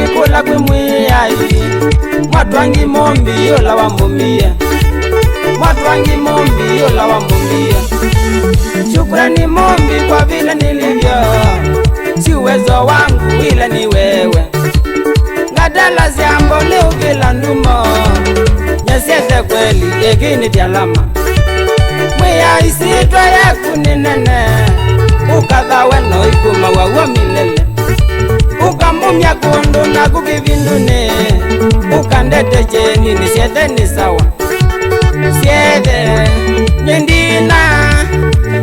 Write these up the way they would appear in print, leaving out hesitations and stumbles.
kikula kwimwiyai mwatwangi mombi yola wa mbumia mwatwangi mombi yola wa mbumia. Shukrani mombi kwa vile nilivyo, si uwezo wangu ila ni wewe. Ngadala ziambo leo kila ndumo nyesiete kweli yekini dialama mwiya isitwa yaku ninene ukatha weno ikuma wawa milele ukamumya kundu na kukivinduni ukandete jeni ni siete ni sawa siete nyendina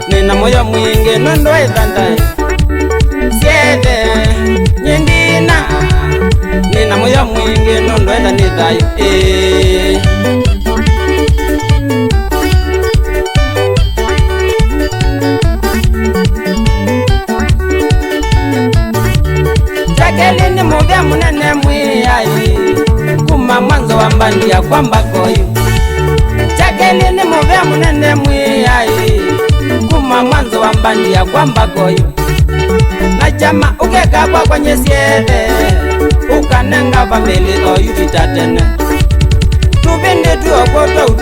nina moyo mwingi nondo itandai siete nyendina nina moyo mwingi nondo itandai Chakelini muvya munene mwiyai kuma mwanzo wa mbandi ya kwamba koyu. Chakelini muvya munene mwiyai kuma mwanzo wa mbandi ya kwamba koyu. Na chama ukekabwa kwenye siete ukanenga famili oyu vitatene tuvindi tuokoto